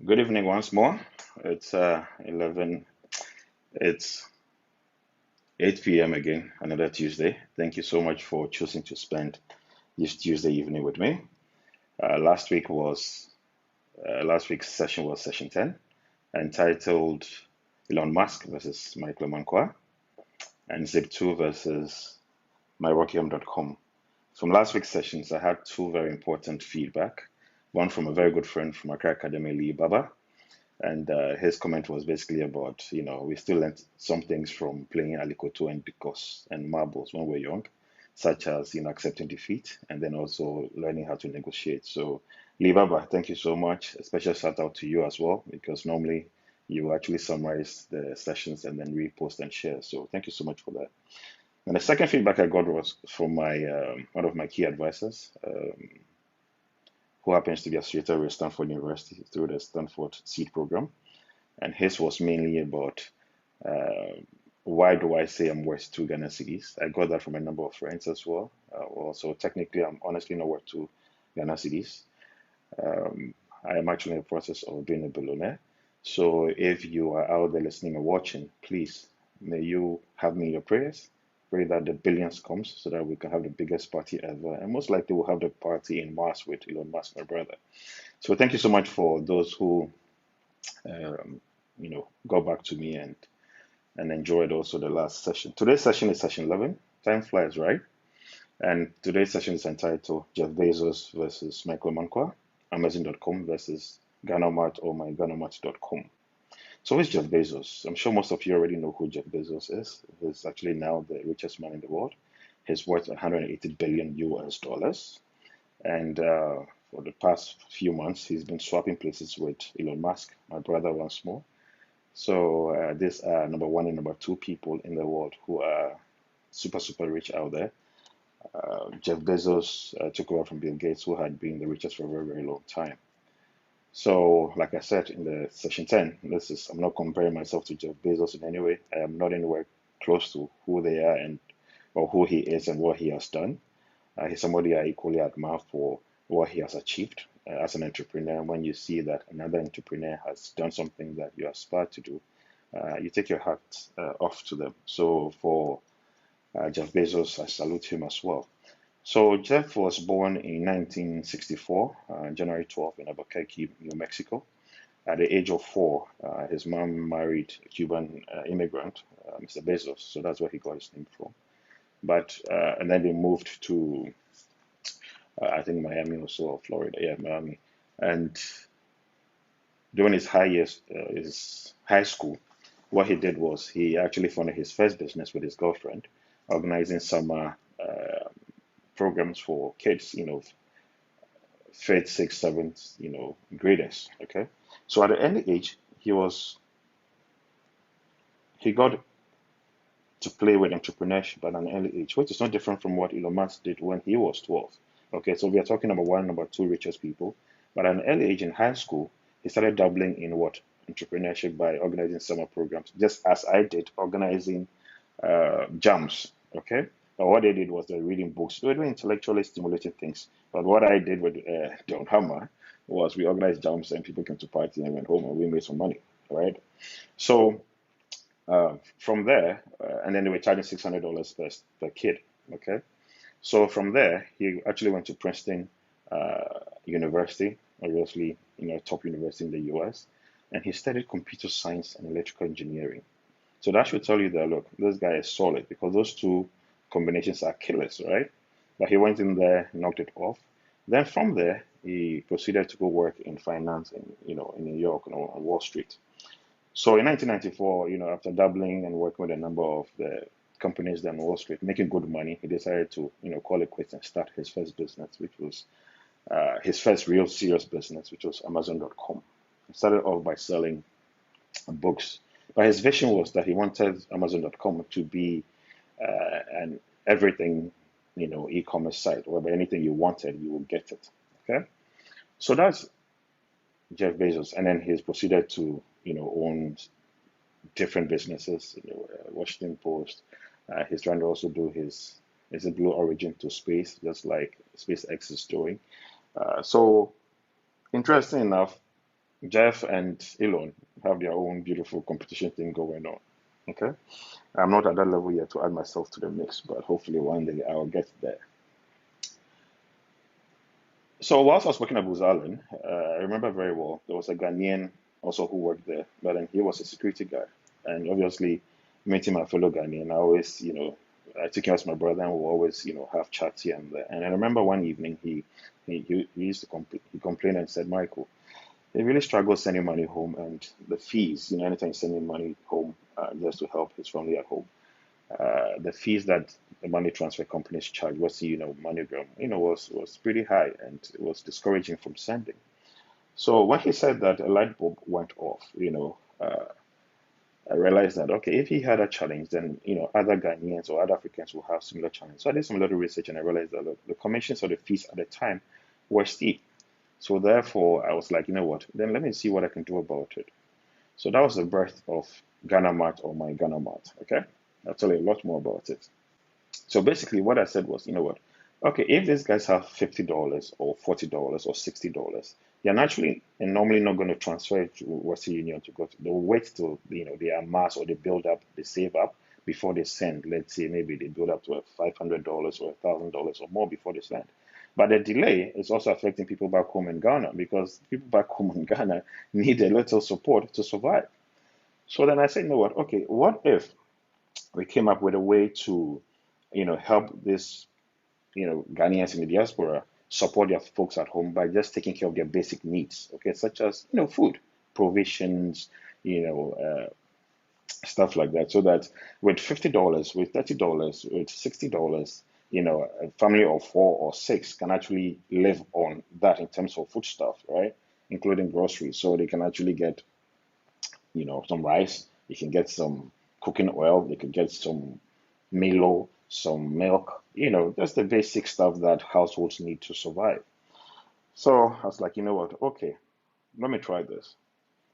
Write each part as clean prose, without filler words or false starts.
Good evening once more. It's 11. It's 8 p.m. again, another Tuesday. Thank you so much for choosing to spend this Tuesday evening with me. Last week was last week's session was session 10, entitled Elon Musk versus Michael Amankwa and Zip2 versus MyRockium.com. From last week's sessions, I had two very important feedback. One from a very good friend from Accra Academy, Lee Baba. And his comment was basically about, we still learned some things from playing Alikoto and Bikos and marbles when we're young, such as, accepting defeat and then also learning how to negotiate. So, Libaba, thank you so much. A special shout out to you as well, because normally you actually summarize the sessions and then repost and share. So, thank you so much for that. And the second feedback I got was from my one of my key advisors, who happens to be associated with Stanford University through the Stanford Seed Program. And his was mainly about why do I say I'm worth two Ghana cedis? I got that from a number of friends as well. So technically, I'm honestly not worth two Ghana cedis. I am actually in the process of being a billionaire. So if you are out there listening or watching, please, may you have me in your prayers. Pray that the billions comes so that we can have the biggest party ever. And most likely we'll have the party in Mars with Elon Musk, my brother. So thank you so much for those who, um, got back to me and enjoyed also the last session. Today's session is session 11. Time flies, right? And today's session is entitled Jeff Bezos versus Michael Amankwa, Amazon.com versus Ghanomart or MyGhanomart.com. So who's Jeff Bezos? I'm sure most of you already know who Jeff Bezos is. He's actually now the richest man in the world. He's worth 180 billion US dollars. And for the past few months, he's been swapping places with Elon Musk, my brother once more. So these are number one and number two people in the world who are super, super rich out there. Jeff Bezos took over from Bill Gates, who had been the richest for a very, very long time. So, like I said in the session 10, I'm not comparing myself to Jeff Bezos in any way. I am not anywhere close to who they are and or who he is and what he has done. He's somebody I equally admire for what he has achieved as an entrepreneur. When you see that another entrepreneur has done something that you aspire to do, you take your hat off to them. So for Jeff Bezos, I salute him as well. So Jeff was born in 1964, January 12th in Albuquerque, New Mexico. At the age of 4, his mom married a Cuban immigrant, Mr. Bezos, so that's where he got his name from. But and then they moved to I think Miami or so, or Florida, yeah, Miami. And during his high school, what he did was he actually founded his first business with his girlfriend, organizing summer programs for kids, fifth, sixth, seventh, graders. Okay, so at an early age, he got to play with entrepreneurship at an early age, which is not different from what Elon Musk did when he was 12. Okay, so we are talking about one, number two richest people. But at an early age in high school, he started dabbling in what entrepreneurship by organizing summer programs, just as I did, organizing jams. Okay, but what they did was they were reading books. They were doing intellectually stimulating things. But what I did with John Hammer was we organized jams and people came to party and went home and we made some money, right? So from there, and then they were charging $600 per kid. Okay, so from there, he actually went to Princeton University, obviously, top university in the US, and he studied computer science and electrical engineering. So that should tell you that, look, this guy is solid because those two combinations are killers, right? But he went in there, knocked it off. Then from there, he proceeded to go work in finance in New York, on Wall Street. So in 1994, after dabbling and working with a number of the companies on Wall Street, making good money, he decided to, call it quits and start his first business, which was his first real serious business, which was Amazon.com. He started off by selling books, but his vision was that he wanted Amazon.com to be an everything, e-commerce site, whereby anything you wanted, you will get it. Okay, so that's Jeff Bezos, and then he's proceeded to, own different businesses, Washington Post. He's trying to also do his Blue Origin to space, just like SpaceX is doing. So interesting enough, Jeff and Elon have their own beautiful competition thing going on. Okay. I'm not at that level yet to add myself to the mix, but hopefully one day I'll get there. So whilst I was working at Booz Allen, I remember very well there was a Ghanaian also who worked there, but then he was a security guy, and obviously meeting my fellow Ghanaian, I always, I took him as my brother, and we always, have chats here and there. And I remember one evening he used to he complained and said, Michael, he really struggles sending money home, and the fees, anytime he's sending money home just to help his family at home, the fees that the money transfer companies charge was, MoneyGram, was pretty high, and it was discouraging from sending. So when he said that, a light bulb went off. I realized that okay, if he had a challenge, then other Ghanaians or other Africans will have similar challenge. So I did some little research and I realized that look, the commissions or the fees at the time were steep. So therefore, I was like, you know what? Then let me see what I can do about it. So that was the birth of Ghana Mart or my Ghana Mart. Okay, I'll tell you a lot more about it. So basically, what I said was, you know what? Okay, if these guys have $50 or $40 or $60, they're naturally and normally not going to transfer it to Western Union to go to. They'll wait till they amass or they build up, they save up before they send. Let's say maybe they build up to a $500 or $1,000 or more before they send. But the delay is also affecting people back home in Ghana because people back home in Ghana need a little support to survive. So then I said, you know what? Okay, what if we came up with a way to help this, Ghanaians in the diaspora support their folks at home by just taking care of their basic needs, okay, such as, food, provisions, you know, stuff like that. So that with $50, with $30, with $60, a family of four or six can actually live on that in terms of food stuff, right? Including groceries. So they can actually get, some rice, they can get some cooking oil, they could get some Milo, some milk, just the basic stuff that households need to survive. So I was like, you know what? Okay, let me try this.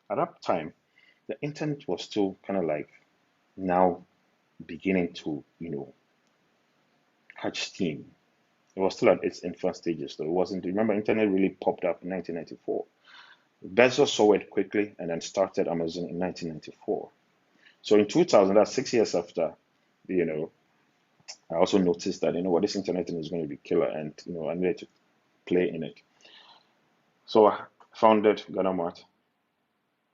At that time, the internet was still kind of like now beginning to, catch steam. It was still at its infant stages, so it wasn't. Remember, internet really popped up in 1994. Bezos saw it quickly and then started Amazon in 1994. So in 2000, that's 6 years after, you know, I also noticed that, this internet thing is going to be killer and, I needed to play in it. So I founded Ghana Mart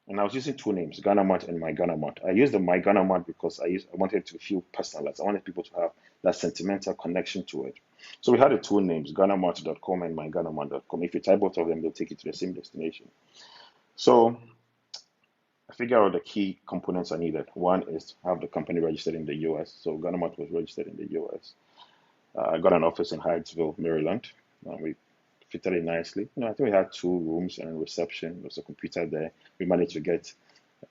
and I was using two names, Ghana Mart and My Ghana Mart. I used the My Ghana Mart because I wanted to feel personalized. I wanted people to have that sentimental connection to it. So we had the two names, GhanaMart.com and MyGhanaMart.com. If you type both of them, they'll take you to the same destination. So I figured out the key components I needed. One is to have the company registered in the US. So Ghana Mart was registered in the US. I got an office in Hyattsville, Maryland. We fitted it nicely. I think we had two rooms and a reception. There was a computer there. We managed to get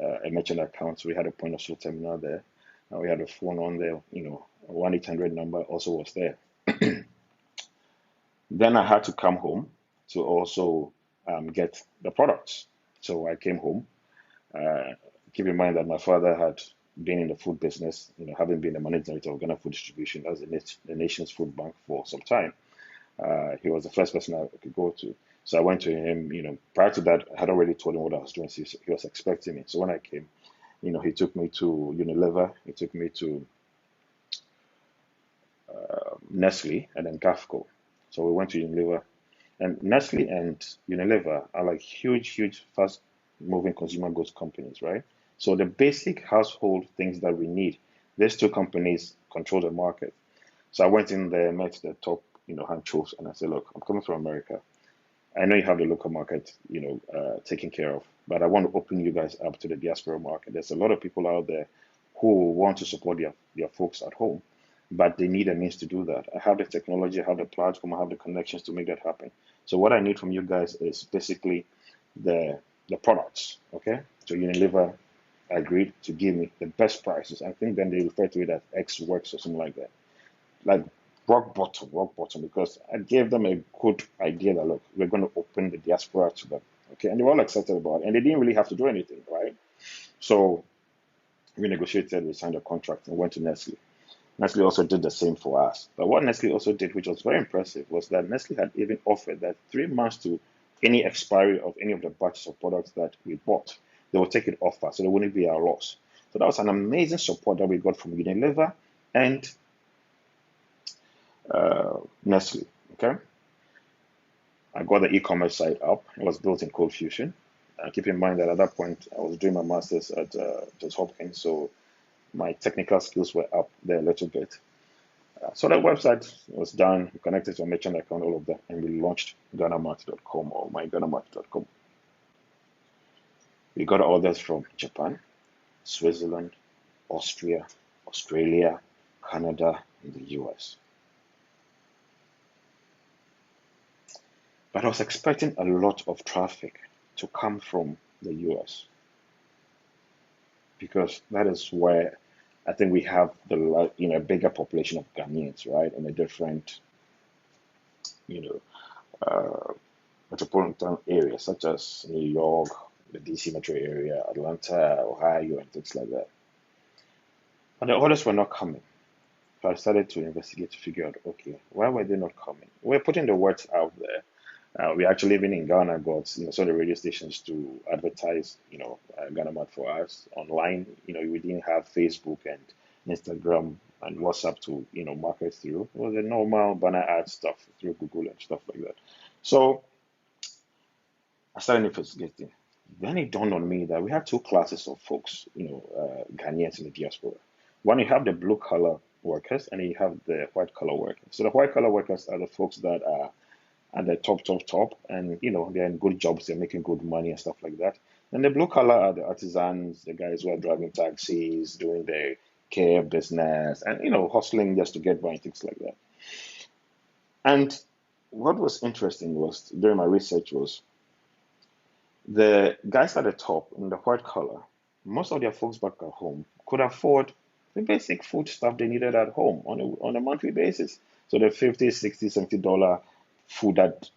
a merchant account. So we had a point of sale terminal there. We had a phone on there. A 1-800 number also was there. Then I had to come home to also get the products. So I came home. Uh, Keep in mind that my father had been in the food business, having been the managing director of Ghana Food Distribution, as the nation's food bank for some time. He was the first person I could go to. So I went to him, prior to that, I had already told him what I was doing. So he was expecting me. So when I came, he took me to Unilever, he took me to Nestle, and then Gafco. So we went to Unilever. And Nestle and Unilever are like huge, huge, fast moving consumer goods companies, right? So the basic household things that we need, these two companies control the market. So I went in there, met the top, honchos, and I said, look, I'm coming from America. I know you have the local market, taken care of, but I want to open you guys up to the diaspora market. There's a lot of people out there who want to support their folks at home, but they need a means to do that. I have the technology, I have the platform, I have the connections to make that happen. So what I need from you guys is basically the products. Okay, so Unilever agreed to give me the best prices. I think then they refer to it as X works or something like that. Like rock bottom, because I gave them a good idea that look, we're going to open the diaspora to them. Okay, and they were all excited about it, and they didn't really have to do anything, right? So we negotiated, we signed a contract, and went to Nestle. Nestle also did the same for us. But what Nestle also did, which was very impressive, was that Nestle had even offered that 3 months to any expiry of any of the batches of products that we bought, they will take it off us, so there wouldn't be a loss. So that was an amazing support that we got from Unilever and Nestle. Okay, I got the e-commerce site up. It was built in Cold Fusion. Keep in mind that at that point I was doing my master's at Johns Hopkins, so my technical skills were up there a little bit. So that website was done, we connected to a merchant account, all of that, and we launched GhanaMart.com or myGhanaMart.com. We got orders from Japan, Switzerland, Austria, Australia, Canada, and the US. But I was expecting a lot of traffic to come from the US because that is where I think we have the bigger population of Ghanaians, right, in a different you know uh, metropolitan areas such as New York, the DC metro area, Atlanta, Ohio, and things like that. And the orders were not coming. So I started to investigate to figure out, okay, why were they not coming? We're putting the words out there. We actually even in Ghana got some of the radio stations to advertise Ghana Mart for us online. We didn't have Facebook and Instagram and WhatsApp to market through. It was the normal banner ad stuff through Google and stuff like that. So I started investigating. Then it dawned on me that we have two classes of folks, Ghanaians in the diaspora. One, you have the blue collar workers, and you have the white collar workers. So the white collar workers are the folks that are at the top, and they're in good jobs, they're making good money and stuff like that. And the blue collar are the artisans, the guys who are driving taxis, doing their care business, and hustling just to get by and things like that. And what was interesting was during my research was the guys at the top in the white collar, most of their folks back at home could afford the basic food stuff they needed at home on a monthly basis. So the 50, 60, $70 food that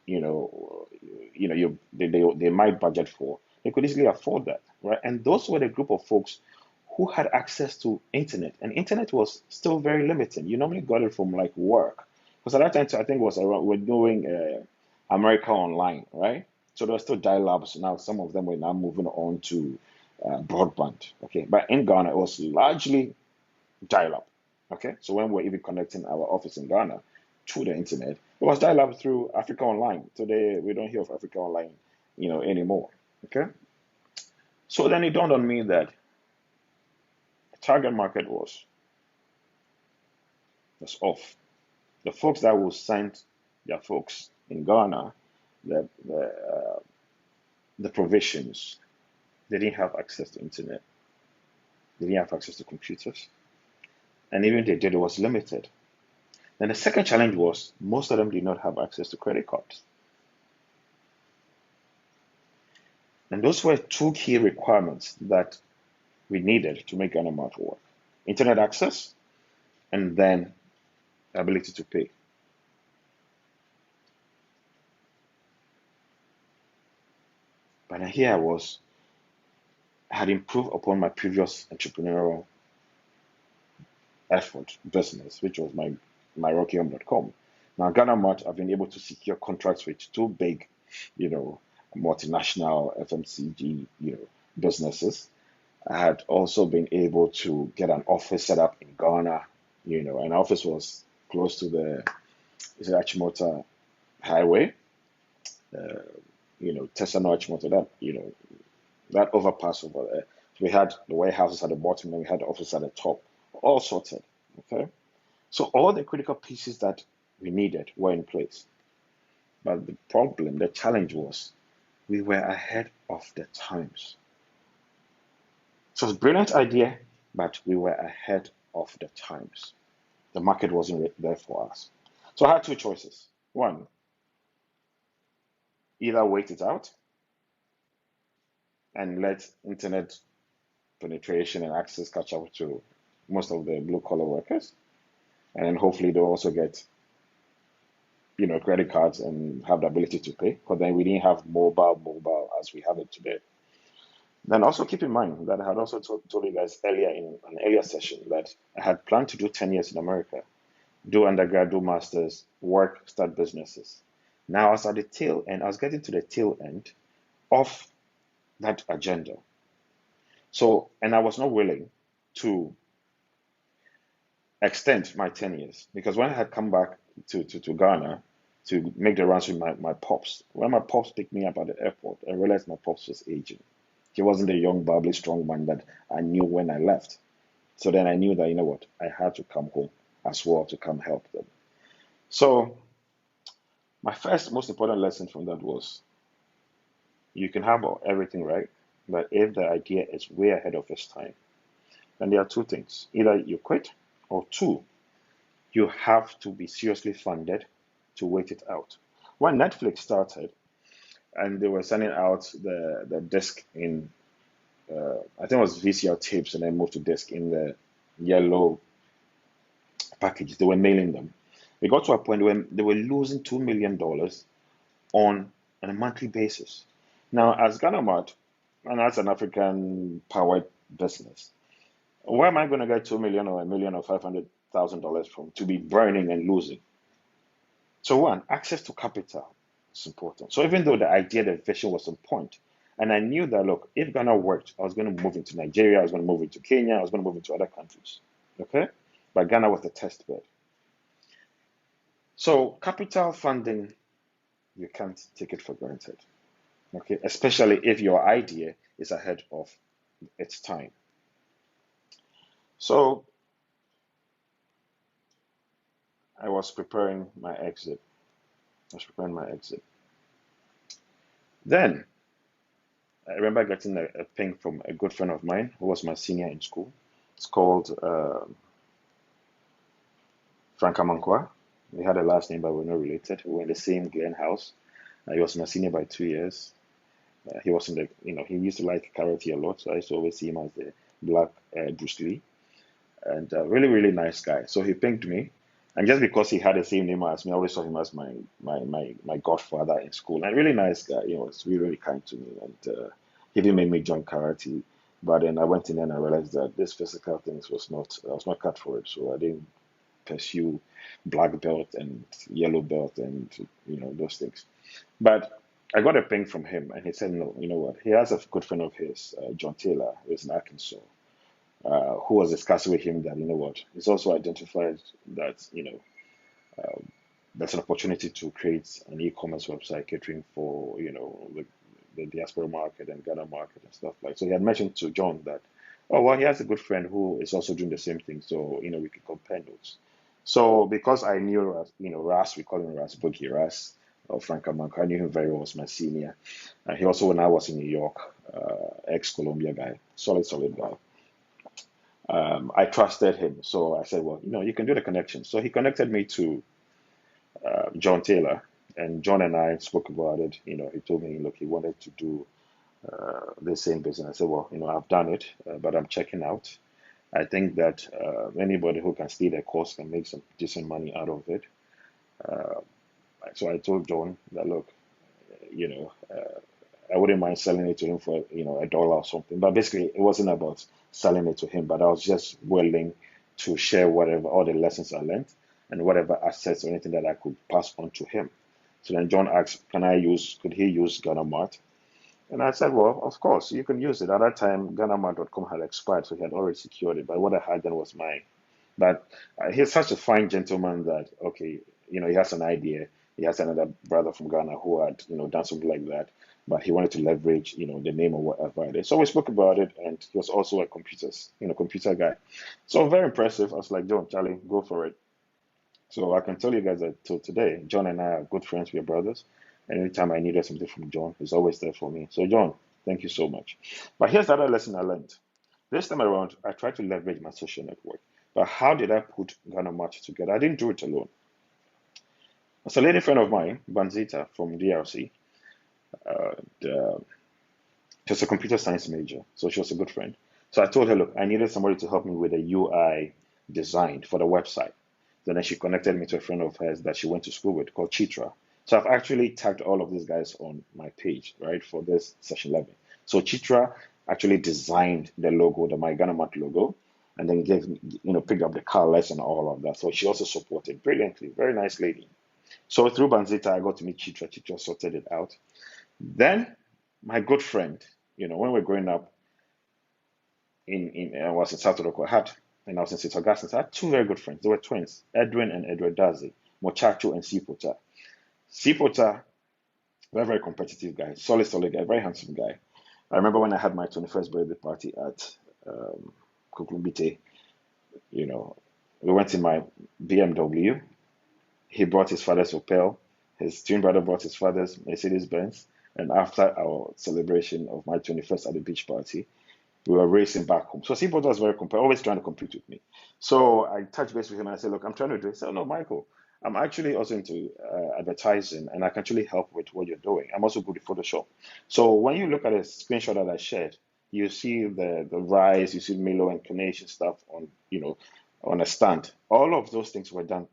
they might budget for, they could easily afford that, right? And those were the group of folks who had access to internet, and internet was still very limited. You normally got it from like work, because at that time I think it was around we're doing America Online, right? So there were still dial-ups. Now some of them were now moving on to broadband. Okay, but in Ghana it was largely dial-up. Okay, so when we're even connecting our office in Ghana to the internet, it was dial-up through Africa Online. Today we don't hear of Africa Online, anymore. Okay, so then it dawned on me that the target market was off. The folks that will send their folks in Ghana the provisions, they didn't have access to internet. They didn't have access to computers. And even if they did, it was limited. Then the second challenge was most of them did not have access to credit cards. And those were two key requirements that we needed to make Ghana Mart work. Internet access and then ability to pay. But here I had improved upon my previous entrepreneurial effort business, which was my rockyhome.com. Now, Ghana Mart, I've been able to secure contracts with two big, multinational FMCG, businesses. I had also been able to get an office set up in Ghana, an office was close to the Achimota Highway, uh, Tesano Achimota, that overpass over there. So we had the warehouses at the bottom and we had the office at the top, all sorted. Okay. So all the critical pieces that we needed were in place. But the challenge was we were ahead of the times. So it's a brilliant idea, but we were ahead of the times. The market wasn't there for us. So I had two choices. One, either wait it out and let internet penetration and access catch up to most of the blue collar workers, and then hopefully they'll also get credit cards and have the ability to pay. Because then we didn't have mobile as we have it today. Then also keep in mind that I had also told you guys earlier in an earlier session that I had planned to do 10 years in America, do undergrad, do masters, work, start businesses. Now I was at the tail end, I was getting to the tail end of that agenda. So, and I was not willing to extend my 10 years because when I had come back to Ghana to make the rounds with my pops, when my pops picked me up at the airport, I realized my pops was aging. He wasn't the young, bubbly, strong man that I knew when I left. So then I knew that, you know what, I had to come home as well to come help them. So my first most important lesson from that was you can have everything right, but if the idea is way ahead of its time, then there are two things. Either you quit, or two, you have to be seriously funded to wait it out. When Netflix started and they were sending out the disc in, I think it was VCR tapes and then moved to disc in the yellow package, they were mailing them. They got to a point where they were losing $2 million on a monthly basis. Now, as Ghana Mart, and as an African powered business, where am I going to get 2 million or a million or $500,000 from to be burning and losing? So one, access to capital is important. So even though the idea, the vision was on point, and I knew that look, if Ghana worked, I was going to move into Nigeria, I was going to move into Kenya, I was going to move into other countries. Okay, but Ghana was the test bed. So capital funding, you can't take it for granted. Okay, especially if your idea is ahead of its time. So I was preparing my exit. I was preparing my exit. Then I remember getting a ping from a good friend of mine who was my senior in school. It's called Frank Amankwa. We had a last name, but we're not related. We were in the same Glen house. He was my senior by 2 years. He was in the, he used to like karate a lot, so I used to always see him as the black Bruce Lee. And really, really nice guy. So he pinged me, and just because he had the same name as me, I always saw him as my godfather in school. And really nice guy, was really, really kind to me. And he didn't make me join karate, but then I went in and I realized that this physical things I was not cut for it. So I didn't pursue black belt and yellow belt and those things. But I got a ping from him, and he said, no, you know what? He has a good friend of his, John Taylor, who's in Arkansas, who was discussing with him that, you know what, he's also identified that, there's an opportunity to create an e-commerce website catering for, the diaspora market and Ghana market and stuff like. So he had mentioned to John that, oh, well, he has a good friend who is also doing the same thing. So, we could compare notes. So because I knew, Ras, we call him Ras, Boogie Ras, or Frank Amanko, I knew him very well as my senior. And he also, when I was in New York, ex-Columbia guy, solid guy. I trusted him. So I said, well, you can do the connection. So he connected me to John Taylor, and John and I spoke about it. He told me, look, he wanted to do the same business. I said, well, I've done it, but I'm checking out. I think that anybody who can stay the course can make some decent money out of it. Uh, so I told John that, look, I wouldn't mind selling it to him for, $1 or something. But basically, it wasn't about selling it to him, but I was just willing to share whatever, all the lessons I learned and whatever assets or anything that I could pass on to him. So then John asked, could he use Ghana Mart? And I said, well, of course, you can use it. At that time, GhanaMart.com had expired, so he had already secured it. But what I had then was mine. But he's such a fine gentleman that, okay, he has an idea. He has another brother from Ghana who had, done something like that. But he wanted to leverage, the name or whatever it is. So we spoke about it, and he was also a computer guy. So very impressive. I was like, John, Charlie, go for it. So I can tell you guys that till today, John and I are good friends. We're brothers. And anytime I needed something from John, he's always there for me. So John, thank you so much. But here's the other lesson I learned. This time around, I tried to leverage my social network. But how did I put Ghana Match together? I didn't do it alone. It's a lady friend of mine, Banzita from DRC. She was a computer science major, so she was a good friend. So I told her, look, I needed somebody to help me with a UI design for the website. So then she connected me to a friend of hers that she went to school with called Chitra. So I've actually tagged all of these guys on my page, right, for this session 11. So Chitra actually designed the logo, the My Ghana Mart logo, and then picked up the colors and all of that. So she also supported brilliantly. Very nice lady. So through Banzita, I got to meet Chitra. Chitra sorted it out. Then my good friend, when we were growing up I was in South Africa, and I was in St. Augustine, I had two very good friends. They were twins, Edwin and Edward Dazi, Mochacho and Sipota. Sipota, very competitive guy, solid guy, very handsome guy. I remember when I had my 21st birthday party at Kuklumbite, you know, we went in my BMW. He brought his father's Opel. His twin brother brought his father's Mercedes Benz. And after our celebration of my 21st at the beach party, we were racing back home. So Seaport was very always trying to compete with me. So I touched base with him and I said, look, I'm trying to do it. He said, no, Michael, I'm actually also into advertising and I can actually help with what you're doing. I'm also good at Photoshop. So when you look at a screenshot that I shared, you see the rise, you see Milo and Carnation stuff on a stand. All of those things were done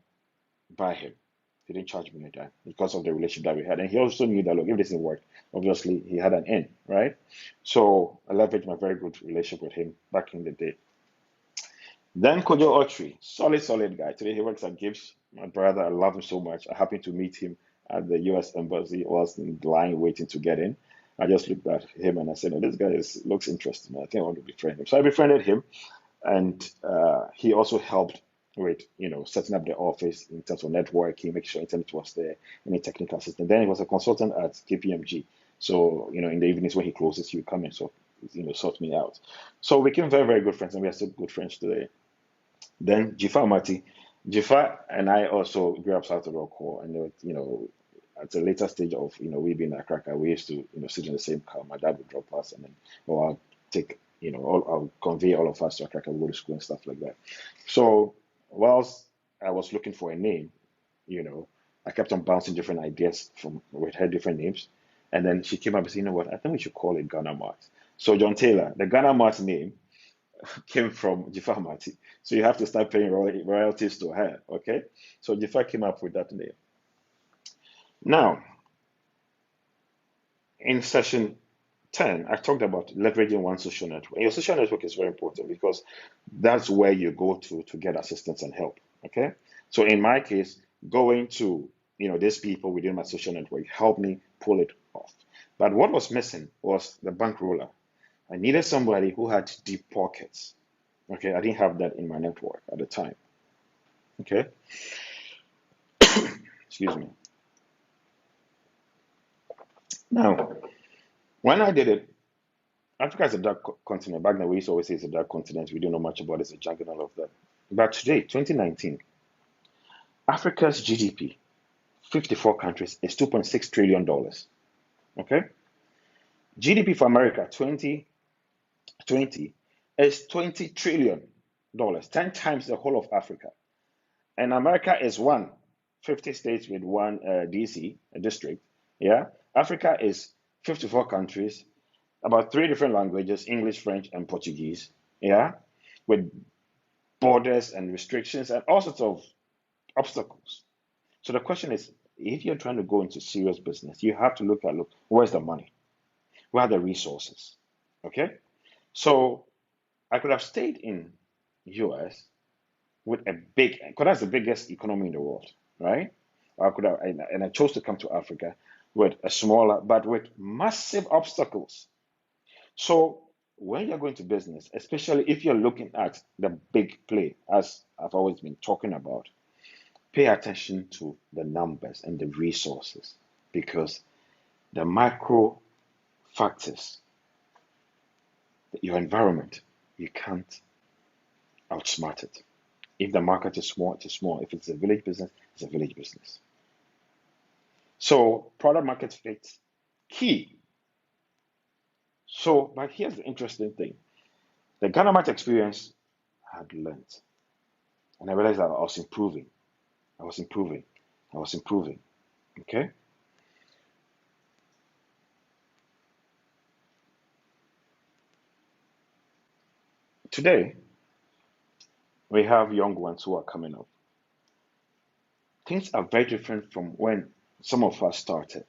by him. He didn't charge me any dime because of the relationship that we had. And he also knew that, look, if this didn't work, obviously he had an in, right? So I leveraged my very good relationship with him back in the day. Then Kojo Autry, solid guy. Today he works at Gibbs. My brother, I love him so much. I happened to meet him at the US Embassy. I was in line waiting to get in. I just looked at him and I said, oh, this guy looks interesting. I think I want to befriend him. So I befriended him, and he also helped with setting up the office in terms of networking, make sure internet was there, any technical assistance. Then he was a consultant at KPMG. So in the evenings when he closes, he would come and sort me out. So we became very, very good friends, and we are still good friends today. Then Jifa Mati, Jifa and I also grew up south of Rockwell, and at a later stage of we being a cracker, we used to sit in the same car. My dad would drop us, and then I'll take I'll convey all of us to a cracker, we go to school and stuff like that. So whilst I was looking for a name, I kept on bouncing different ideas from with her different names, and then she came up and said, you know what, I think we should call it Ghana Mart. So John Taylor, the Ghana Mart name came from Jifa Mati. So you have to start paying royalties to her. Okay. So Jifa came up with that name. Now, in session 10, I talked about leveraging one social network. And your social network is very important because that's where you go to get assistance and help. Okay. So in my case, going to these people within my social network helped me pull it off. But what was missing was the bankroller. I needed somebody who had deep pockets. Okay, I didn't have that in my network at the time. Okay, excuse me. Now, when I did it, Africa is a dark continent. Back then, we used to always say it's a dark continent. We don't know much about it. It's a jungle and all of that. But today, 2019, Africa's GDP, 54 countries, is $2.6 trillion. Okay, GDP for America, 2020, is $20 trillion, 10 times the whole of Africa. And America is 50 states with one DC, a district. Yeah. Africa is 54 countries, about three different languages, English, French, and Portuguese. Yeah. With borders and restrictions and all sorts of obstacles. So the question is, if you're trying to go into serious business, you have to look, where's the money? Where are the resources? Okay. So I could have stayed in US with because that's the biggest economy in the world, right? I could have, and I chose to come to Africa with a smaller, but with massive obstacles. So when you're going to business, especially if you're looking at the big play, as I've always been talking about, pay attention to the numbers and the resources because the macro factors, your environment, you can't outsmart it. If the market is small, it is small. If it's a village business, it's a village business. So product market fit, key. So, but here's the interesting thing. The Ghana Mart experience had learned. And I realized that I was improving. I was improving. I was improving. Okay? Today, we have young ones who are coming up. Things are very different from when some of us started.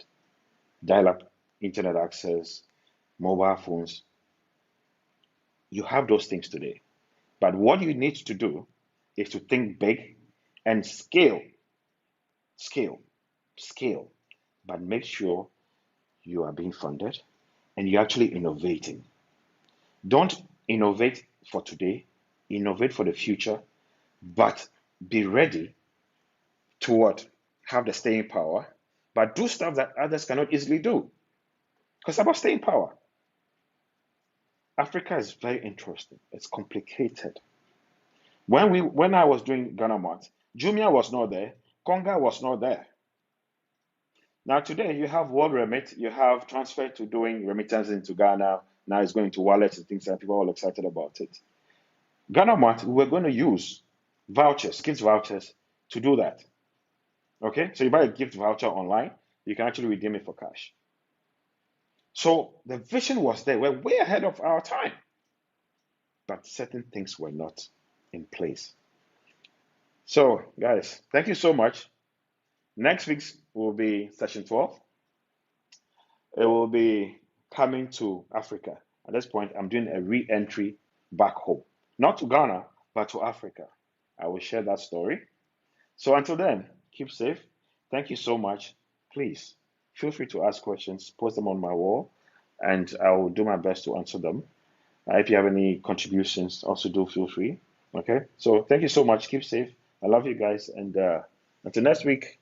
Dial-up internet access, mobile phones. You have those things today. But what you need to do is to think big and scale. Scale. scale, but make sure you are being funded and you're actually innovating. Don't innovate for today, innovate for the future, but be ready to what? Have the staying power, but do stuff that others cannot easily do. Because about staying power, Africa is very interesting. It's complicated. When I was doing Ghana Mart, Jumia was not there, Conga was not there. Now today you have World Remit, you have transfer to doing remittance into Ghana. Now it's going to wallets and things like people are all excited about it. Ghana Mart, we're going to use vouchers, gift vouchers to do that. Okay, so you buy a gift voucher online, you can actually redeem it for cash. So the vision was there. We're way ahead of our time, but certain things were not in place. So, guys, thank you so much. Next week will be session 12. It will be coming to Africa. At this point, I'm doing a re entry back home, not to Ghana, but to Africa. I will share that story. So, until then, keep safe. Thank you so much. Please feel free to ask questions, post them on my wall, and I will do my best to answer them. If you have any contributions, also do feel free. Okay. So, thank you so much. Keep safe. I love you guys. And until next week,